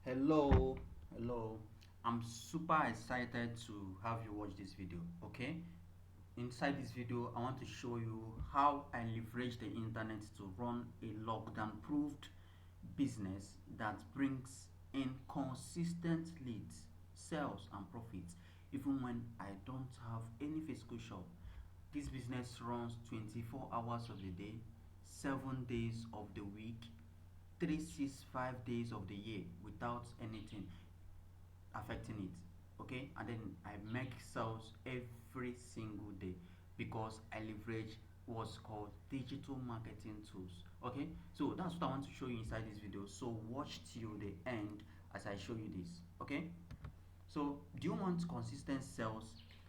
Hello, hello. I'm super excited to have you watch this video. Okay, inside this video, I want to show you how I leverage the internet to run a lockdown-proofed business that brings in consistent leads, sales, and profits, even when I don't have any physical shop. This business runs 24 hours of the day, 7 days of the week, 365 days of the year without anything affecting it. Okay, and then I make sales every single day because I leverage what's called digital marketing tools. Okay, so that's what I want to show you inside this video, so watch till the end as I show you this. Okay, so do you want consistent sales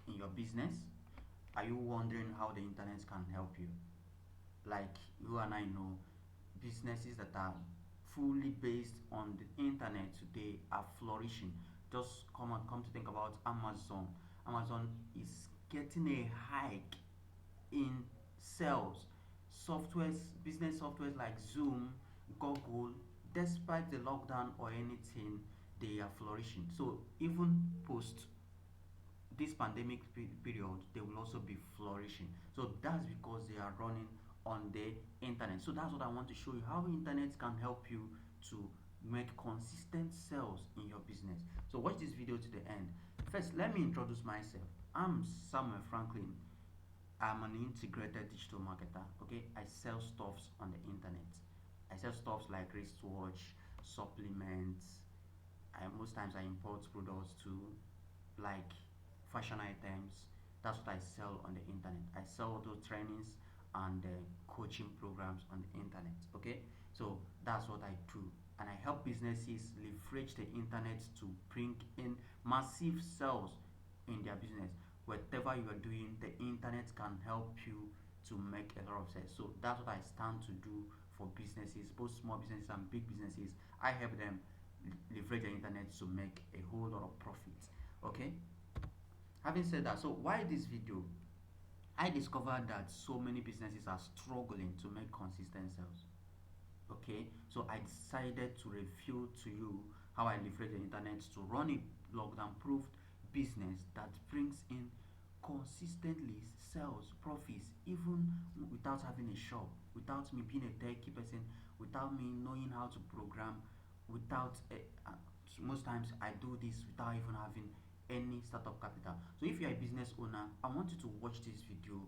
in your business? Are you wondering how the internet can help you? Like you and I know, businesses that are fully based on the internet today are flourishing. Just come to think about Amazon. Amazon is getting a hike in sales. Softwares, business softwares like Zoom, Google, despite the lockdown or anything, they are flourishing. So even post this pandemic period, they will also be flourishing. So that's because they are running on the internet. So that's what I want to show you, how internet can help you to make consistent sales in your business. So watch this video to the end. First, let me introduce myself. I'm Samuel Franklin. I'm an integrated digital marketer. Okay, I sell stuffs on the internet. I sell stuffs like wristwatch, supplements. Most times I import products too, like fashion items. That's what I sell on the internet. I sell those trainings and coaching programs on the internet. Okay, so that's what I do, and I help businesses leverage the internet to bring in massive sales in their business. Whatever you are doing, the internet can help you to make a lot of sales. So that's what I stand to do for businesses, both small businesses and big businesses. I help them leverage the internet to make a whole lot of profit. Okay, having said that, so why this video? I discovered that so many businesses are struggling to make consistent sales. Okay, so I decided to review to you how I leverage the internet to run a lockdown proofed business that brings in consistently sales profits, even without having a shop, without me being a techie person, without me knowing how to program, without most times I do this without even having any startup capital. So if you're a business owner, I want you to watch this video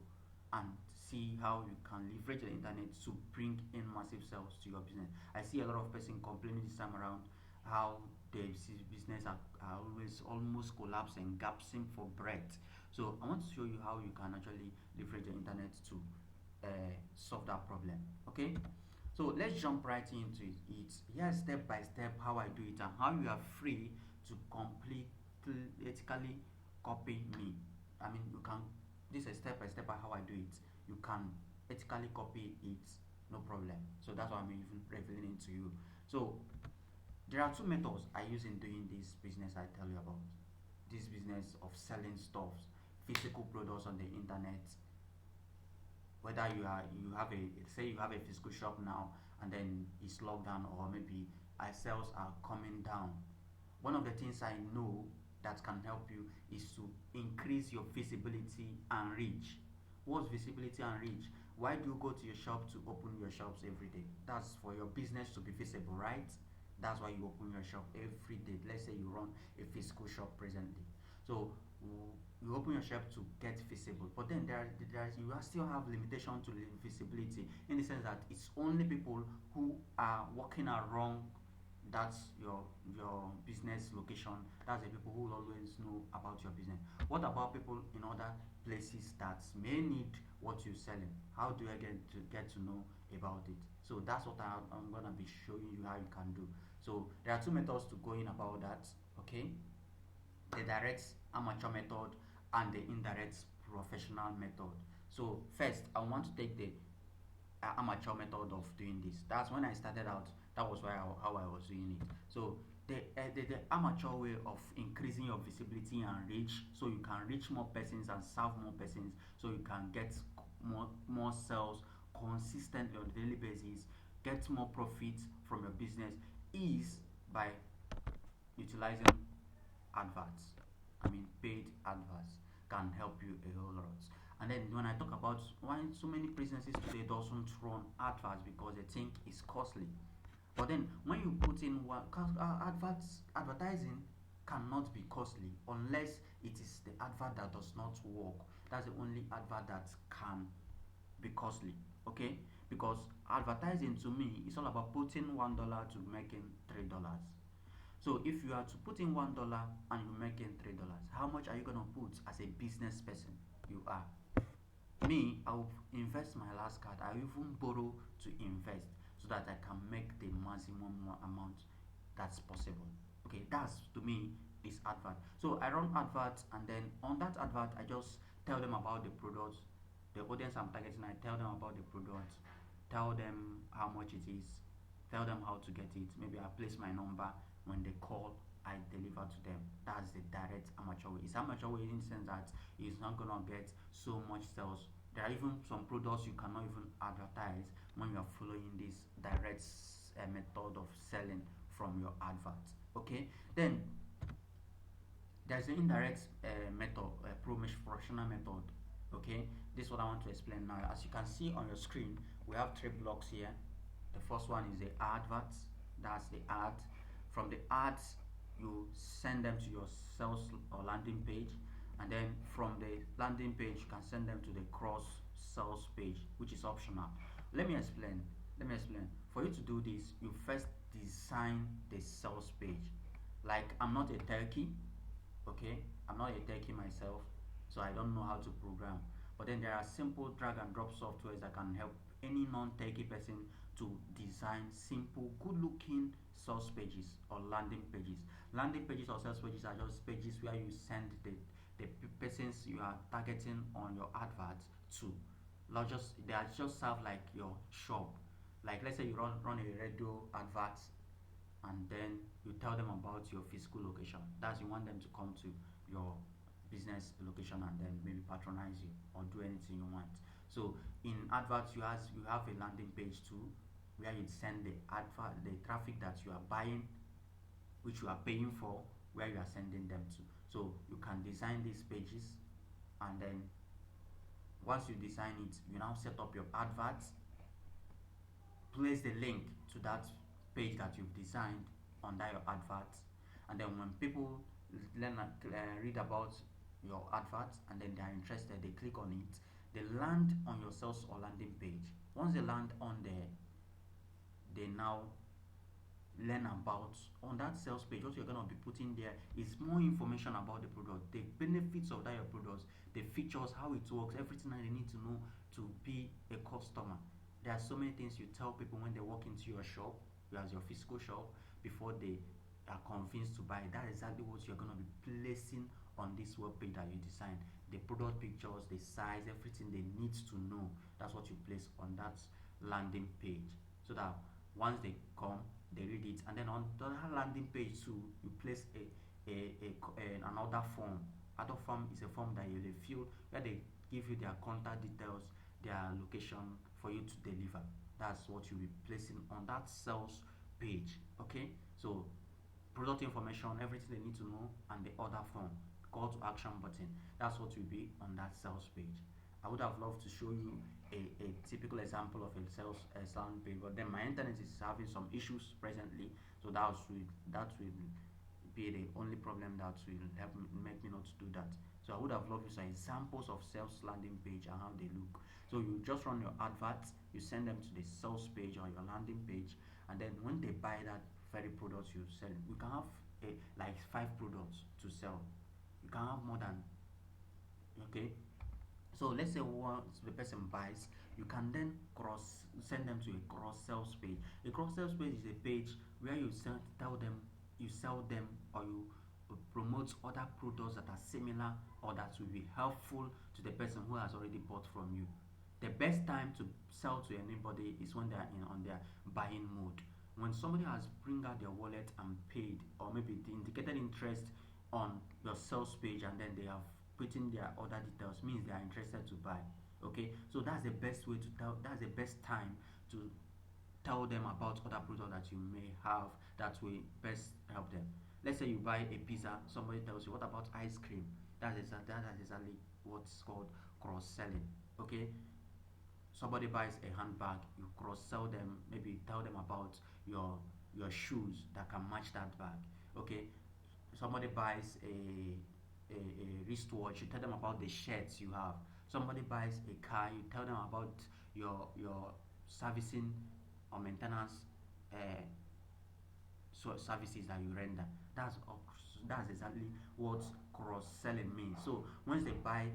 and see how you can leverage the internet to bring in massive sales to your business. I see a lot of person complaining this time around how their business are always almost collapsing, gasping for breath. So I want to show you how you can actually leverage the internet to solve that problem. Okay, so let's jump right into it. Here's step by step how I do it and how you are free to completely copy me. I mean, you can, this is step by step how I do it. You can ethically copy it, no problem. So that's why I'm even revealing it to you. So there are two methods I use in doing this business I tell you about. This business of selling stuffs, physical products on the internet. Whether you have a, say you have a physical shop now and then it's locked down, or maybe our sales are coming down. One of the things I know that can help you is to increase your visibility and reach. What's visibility and reach? Why do you go to your shop to open your shops every day? That's for your business to be visible, right? That's why you open your shop every day. Let's say you run a physical shop presently. So you open your shop to get visible, but then you still have limitation to visibility, in the sense that it's only people who are walking around that's your business location. That's the people who will always know about your business. What about people in other places that may need what you're selling? How do I get to know about it? So that's what I'm gonna be showing you how you can do. So there are two methods to going about that. Okay, the direct amateur method and the indirect professional method. So first I want to take the amateur method of doing this. That's when I started out. That was how I was doing it. So the amateur way of increasing your visibility and reach, so you can reach more persons and serve more persons, so you can get more sales consistently on a daily basis, get more profit from your business, is by utilizing adverts, paid adverts, can help you a whole lot. And then when I talk about why so many businesses today doesn't run adverts because they think it's costly. But then when you put in one, cause advertising cannot be costly unless it is the advert that does not work. That's the only advert that can be costly. Okay, because advertising to me is all about putting $1 to making $3. So if you are to put in $1 and you're making $3, how much are you gonna put as a business person? You are. Me, I will invest my last card. I even borrow to invest so that I can make the maximum amount that's possible. Okay, that's to me is advert. So I run adverts, and then on that advert I just tell them about the products, the audience I'm targeting. I tell them about the products, tell them how much it is, tell them how to get it. Maybe I place my number. When they call, I deliver to them. That's the direct amateur way. It's amateur way in the sense that it's not gonna get so much sales. There are even some products you cannot even advertise when you are following this direct method of selling from your advert. Okay, then there's an indirect method, promotional method. Okay, this is what I want to explain now. As you can see on your screen, we have three blocks here. The first one is the adverts. That's the ad. From the ads, you send them to your sales or landing page, and then from the landing page, you can send them to the cross sales page, which is optional. Let me explain. Let me explain. For you to do this, you first design the sales page. Like, I'm not a turkey, okay, I'm not a techie myself, so I don't know how to program. But then there are simple drag and drop softwares that can help any non-techie person to design simple, good-looking sales pages or landing pages. Landing pages or sales pages are just pages where you send the persons you are targeting on your advert to. Not just they are just serve like your shop. Like, let's say you run a radio advert, and then you tell them about your physical location. That's, you want them to come to your business location and then maybe patronize you or do anything you want. So in adverts, you have a landing page too, where you send the advert, the traffic that you are buying, which you are paying for, where you are sending them to. So you can design these pages, and then once you design it, you now set up your adverts, place the link to that page that you've designed under your advert, and then when people read about your advert and then they are interested, they click on it, they land on your sales or landing page. Once they land on there, they now learn about, on that sales page, what you're going to be putting there is more information about the product, the benefits of that your products, the features, how it works, everything that they need to know to be a customer. There are so many things you tell people when they walk into your shop, as your physical shop, before they are convinced to buy. That is exactly what you're going to be placing on this web page that you design. The product pictures, the size, everything they need to know. That's what you place on that landing page, so that once they come, they read it, and then on the landing page too, you place another form. Other form is a form that you fill, where they give you their contact details, their location for you to deliver. That's what you'll be placing on that sales page. Okay, so product information, everything they need to know, and the order form, call to action button. That's what will be on that sales page. I would have loved to show you a typical example of a sales landing page, but then my internet is having some issues presently, so that will be the only problem that will help me, make me not to do that. So I would have loved some examples of sales landing page and how they look. So you just run your adverts, you send them to the sales page or your landing page, and then when they buy that very product you sell, you can have like 5 products to sell. You can have more than, okay. So let's say once the person buys, you can then cross send them to a cross sales page. A cross sales page is a page where you sell them, or you promote other products that are similar or that will be helpful to the person who has already bought from you. The best time to sell to anybody is when they are on their buying mode. When somebody has bring out their wallet and paid, or maybe the indicated interest on your sales page, and then they have put in their other details, means they are interested to buy. Okay, so that's the best way to tell. That's the best time to tell them about other products that you may have that will best help them. Let's say you buy a pizza, somebody tells you, what about ice cream? That is exactly what's called cross selling. Okay, somebody buys a handbag, you cross sell them, maybe tell them about your shoes that can match that bag. Okay, somebody buys a wristwatch, you tell them about the shirts you have. Somebody buys a car, you tell them about your servicing or maintenance uh, services that you render. That's exactly what cross selling means. So once they buy,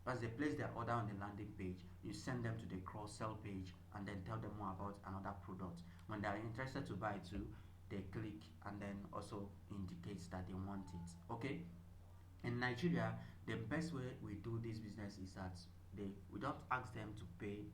as they place their order on the landing page, you send them to the cross sell page and then tell them more about another product. When they are interested to buy too, they click and then also indicates that they want it. Okay, in Nigeria, the best way we do this business is that we don't ask them to pay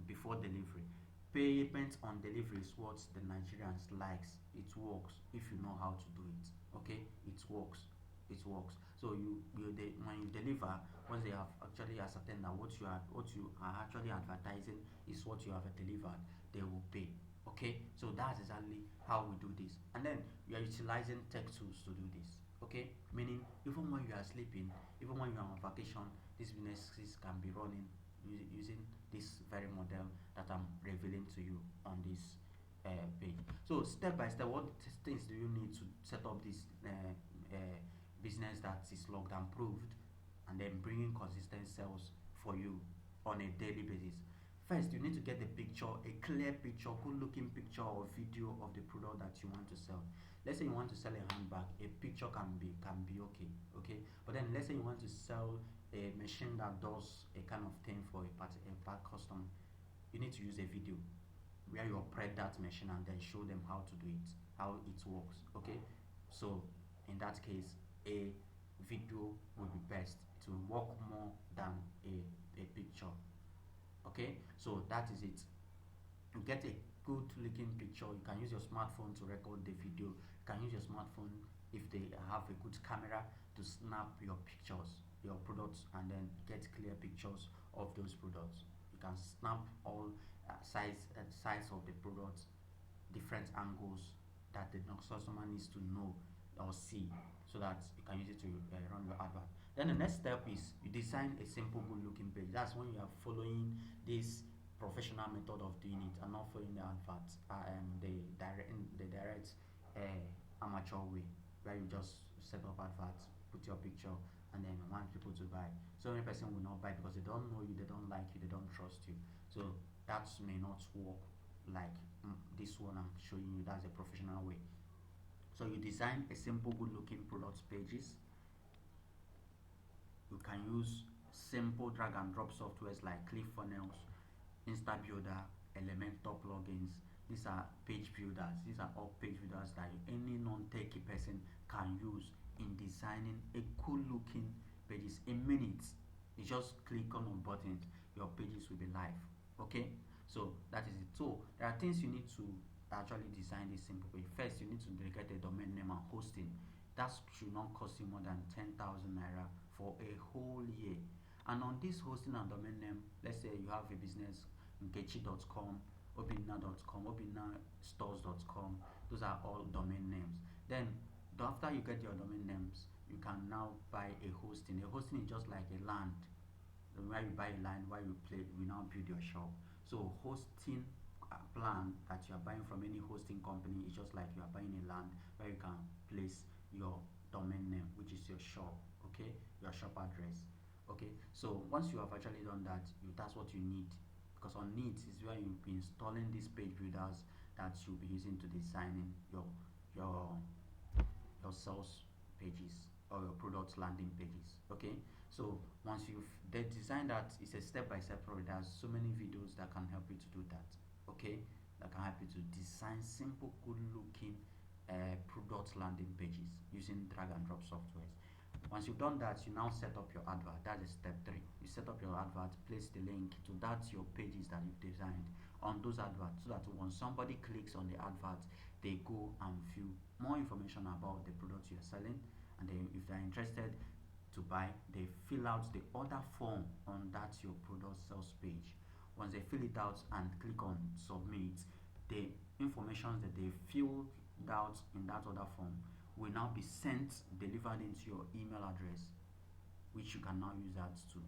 before delivery. Payment on delivery is what the Nigerians likes. It works if you know how to do it. Okay, it works. It works. So when you deliver, once they have actually ascertained that what you are actually advertising is what you have delivered, they will pay. Okay, so that's exactly how we do this. And then we are utilizing tech tools to do this. Okay, meaning even when you are sleeping, even when you are on vacation, these businesses can be running using this very model that I'm revealing to you on this page. So step by step, what things do you need to set up this business that is logged and proved, and then bringing consistent sales for you on a daily basis? First, you need to get the picture, a clear picture, good looking picture or video of the product that you want to sell. Let's say you want to sell a handbag, a picture can be okay, okay. But then let's say you want to sell a machine that does a kind of thing for a part custom, you need to use a video where you operate that machine and then show them how to do it, how it works. Okay, so in that case, a video would be best to work more than a picture. Okay, so that is it. You get a good looking picture. You can use your smartphone to record the video. You can use your smartphone if they have a good camera to snap your pictures, your products, and then get clear pictures of those products. You can snap all size of the products, different angles that the customer needs to know or see, so that you can use it to run your advert. Then the next step is you design a simple good looking page. That's when you are following this professional method of doing it and not following the advert, the direct amateur way, where you just set up adverts, put your picture, and then want people to buy. So many person will not buy because they don't know you, they don't like you, they don't trust you. So that may not work like this one I'm showing you. That's a professional way. So you design a simple good looking product pages. You can use simple drag and drop softwares like ClickFunnels, InstaBuilder, Elementor plugins. These are page builders. These are all page builders that any non-techie person can use in designing a cool looking pages in minutes. You just click on a button, your pages will be live. Okay, so that is it. So there are things you need to actually design this simple page. First, you need to get a domain name and hosting. That should not cost you more than 10,000 naira for a whole year. And on this hosting and domain name, let's say you have a business, nkechi.com, obinna.com, obinnastores.com. Those are all domain names. Then after you get your domain names, you can now buy a hosting. A hosting is just like a land where you buy a land, where you now build your shop. So hosting plan that you are buying from any hosting company is just like you are buying a land where you can place your domain name, which is your shop. Okay, your shop address. Okay, so once you have actually done that, that's what you need, because on needs is where you'll be installing these page builders that you'll be using to designing your your sales pages or your product landing pages. Okay, so once you've designed that, it's a step-by-step process. There's so many videos that can help you to do that. Okay, that can help you to design simple good looking product landing pages using drag and drop softwares. Once you've done that, you now set up your advert. That is step 3. You set up your advert, place the link to that your pages that you've designed on those adverts, so that when somebody clicks on the advert, they go and view more information about the product you're selling, and then if they're interested to buy, they fill out the order form on that your product sales page. Once they fill it out and click on submit, the information that they fill in that other form will now be sent delivered into your email address, which you can now use that to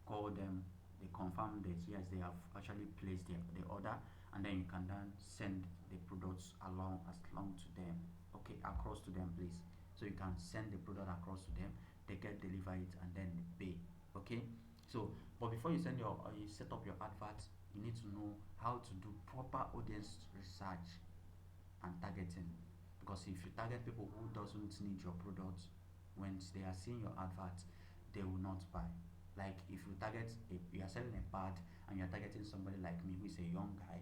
call them. They confirm that yes, they have actually placed the order, and then you can then send the products along to them. Okay, across to them, please. So you can send the product across to them. They get deliver it and then they pay. Okay. So, but before you send you set up your advert, you need to know how to do proper audience research and targeting, because if you target people who doesn't need your product, when they are seeing your advert, they will not buy. Like if you you are selling a pad and you are targeting somebody like me who is a young guy,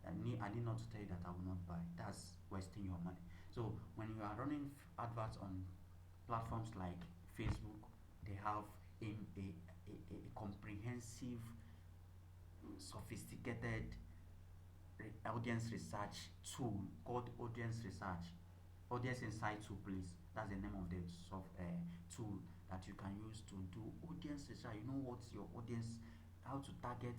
I need not to tell you that I will not buy. That's wasting your money. So when you are running adverts on platforms like Facebook, they have a comprehensive, sophisticated audience research tool called audience insight tool, please. That's the name of the tool that you can use to do audience research. You know what's your audience, how to target,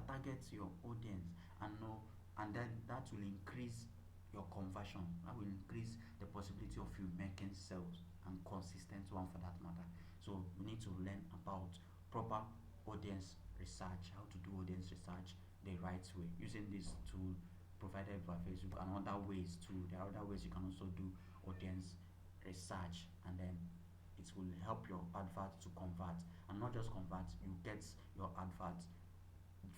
target your audience, and know, and then that will increase your conversion. That will increase the possibility of you making sales, and consistent one for that matter. So we need to learn about proper audience research, how to do audience research the right way using this tool provided by Facebook, and other ways too. There are other ways you can also do audience research, and then it will help your advert to convert, and not just convert, you get your advert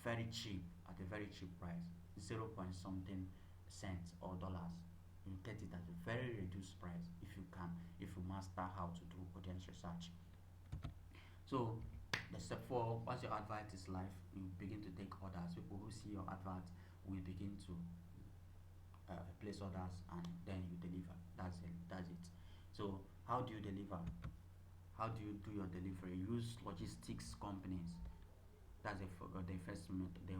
very cheap, at a very cheap price, 0 point something cents or dollars. You get it at a very reduced price if you master how to do audience research. So the step four, once your advert is live, you begin to take orders. People who see your advert will begin to place orders, and then you deliver. That's it. That's it. So how do you deliver? How do you do your delivery? Use logistics companies. That's the first method. The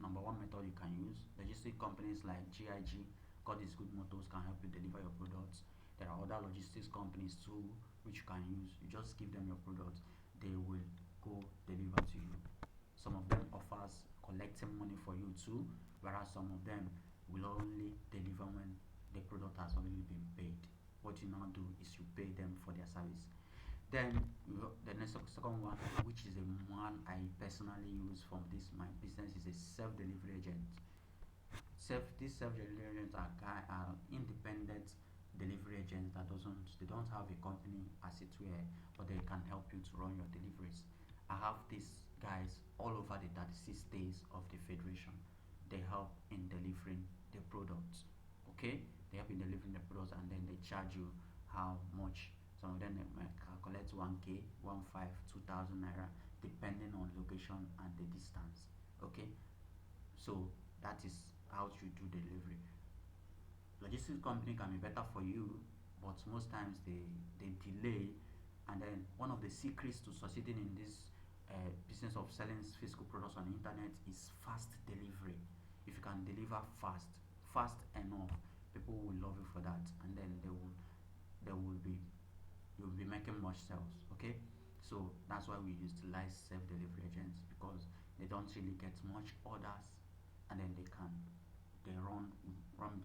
number one method you can use. Logistic companies like GIG, God is Good Motors, can help you deliver your products. There are other logistics companies too which you can use. You just give them your product, they will go deliver to you. Some of them offers collecting money for you too, whereas some of them will only deliver when the product has already been paid. What you now do is you pay them for their service. Then the next second one, which is the one I personally use from this my business, is a self-delivery agent. These self-delivery agents are independent delivery agents that they don't have a company as it were, but they can help you to run your deliveries. I have these guys all over the 36 states of the federation. They help in delivering the products. Okay, they help in delivering the products, and then they charge you how much. Some of them they might calculate 1k, 1.5, 2,000 naira, depending on location and the distance. Okay, so that is how you do delivery. Logistics company can be better for you, but most times they delay. And then one of the secrets to succeeding in this business of selling physical products on the internet is fast delivery. If you can deliver fast enough, people will love you for that, and then they will be you'll be making much sales. Okay, so that's why we utilize self-delivery agents, because they don't really get much orders, and then they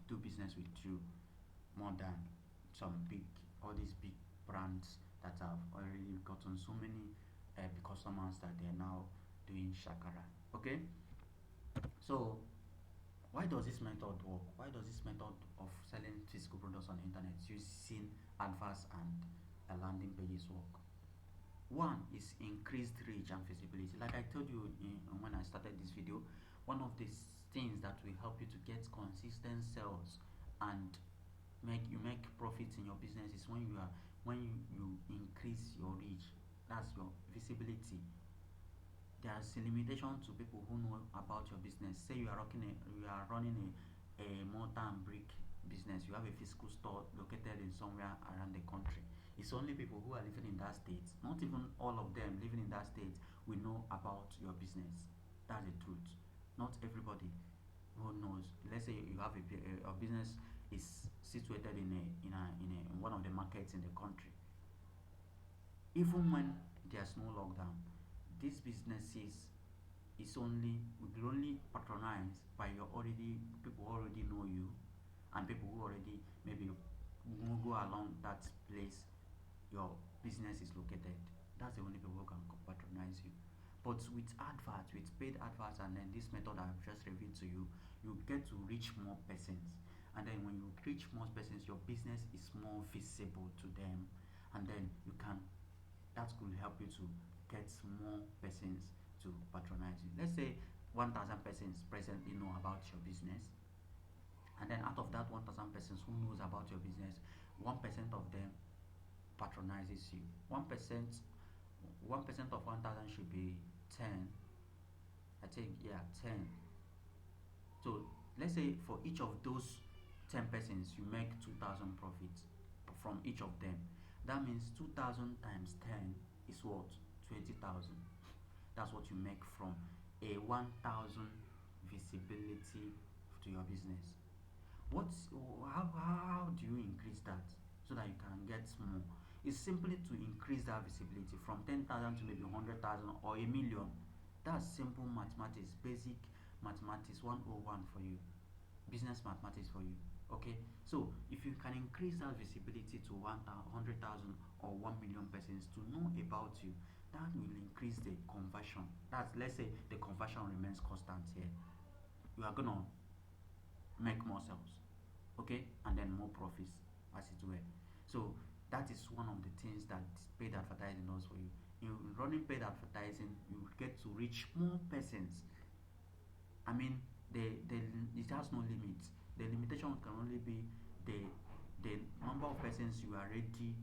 do business with you more than some big all these big brands that have already gotten so many customers that they're now doing shakara. Okay, so why does this method work? Why does this method of selling physical products on the internet using adverts and landing pages work? One is increased reach and visibility. Like I told you when I started this video, one of these things that will help you to get consistent sales and make profits in your business is when you increase your reach. That's your visibility. There's a limitation to people who know about your business. Say you are running a mortar and brick business. You have a physical store located in somewhere around the country. It's only people who are living in that state, not even all of them living in that state, will know about your business. That's the truth. Not everybody who knows. Let's say you have a business is situated in one of the markets in the country. Even when there's no lockdown, these businesses will only patronized by your already people who already know you, and people who already maybe you won't go along that place your business is located. That's the only people who can patronize you. But with adverts, with paid adverts, and then this method I've just revealed to you, you get to reach more persons. And then when you reach more persons, your business is more visible to them. And then you can, that could help you to get more persons to patronize you. Let's say 1,000 persons presently know about your business, and then out of that 1,000 persons who knows about your business, 1% of them patronizes you. 1% of 1,000 should be 10. I think, yeah, 10. So let's say for each of those 10 persons, you make 2,000 profits from each of them. That means 2,000 times 10 is what? 20,000. That's what you make from a 1,000 visibility to your business. What's how do you increase that so that you can get more? It's simply to increase that visibility from 10,000 to maybe 100,000 or a million. That's simple mathematics, basic mathematics 101 for you, business mathematics for you. Okay, so if you can increase that visibility to 100,000 or 1 million persons to know about you, that will increase the conversion. That's, let's say the conversion remains constant here, you are gonna make more sales, okay, and then more profits as it were. So that is one of the things that paid advertising does for you. In running paid advertising, you get to reach more persons. I mean, it has no limit. The limitation can only be the the number of persons you are ready,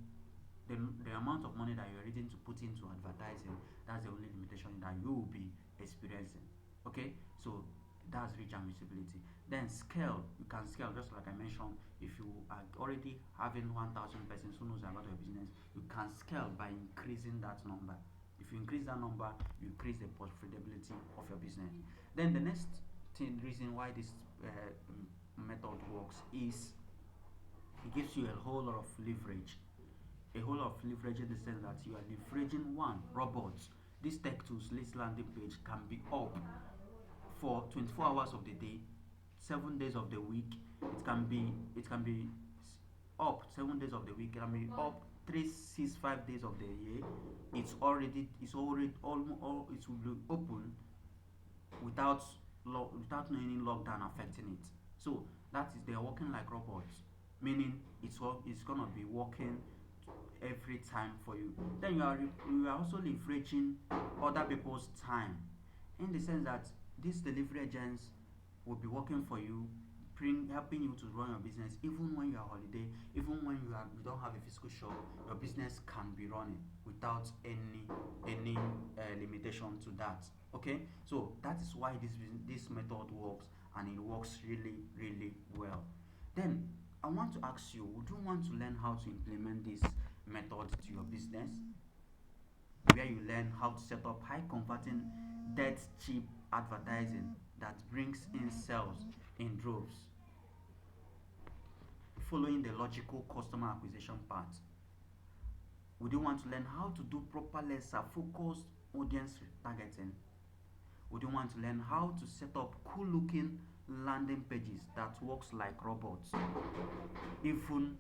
the amount of money that you're ready to put into advertising. That's the only limitation that you will be experiencing. Okay, so that's reach and visibility. Then scale, you can scale just like I mentioned. If you are already having 1,000 persons who knows about your business, you can scale by increasing that number. If you increase that number, you increase the profitability of your business. Then the next reason why this method works is it gives you a whole lot of leverage. A whole lot of leverage in the sense that you are leveraging one robots. This tech tools list landing page can be up for 24 hours of the day, 7 days of the week. It can be up 7 days of the week. It can be up 365 days of the year. It's already almost, it will be open without without any lockdown affecting it. So that is, they are working like robots, meaning it's gonna be working every time for you. Then you are also leveraging other people's time, in the sense that these delivery agents will be working for you, helping you to run your business even when you are on holiday, even when you don't have a physical shop. Your business can be running without any limitation to that. Okay, so that is why this method works, and it works really really well. Then I want to ask you, would you want to learn how to implement this method to your business, where you learn how to set up high converting, dead cheap advertising that brings in sales in droves, following the logical customer acquisition path? Would you want to learn how to do proper laser focused audience targeting? Would you want to learn how to set up cool looking landing pages that works like robots even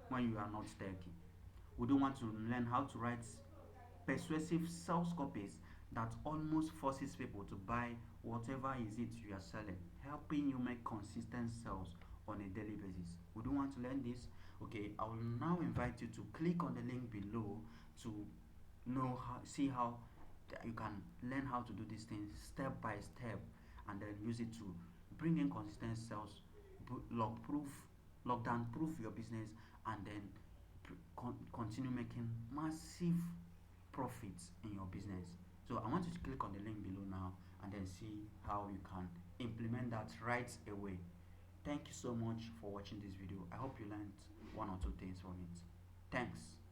when you are not techy? Would you want to learn how to write persuasive sales copies that almost forces people to buy whatever is it you are selling, helping you make consistent sales on a daily basis? Would you want to learn this? Okay, I will now invite you to click on the link below to see how you can learn how to do these things step by step, and then use it to bring in consistent sales, lockdown proof your business, and then continue making massive profits in your business. So I want you to click on the link below now, and then see how you can implement that right away. Thank you so much for watching this video. I hope you learned one or two things from it. Thanks.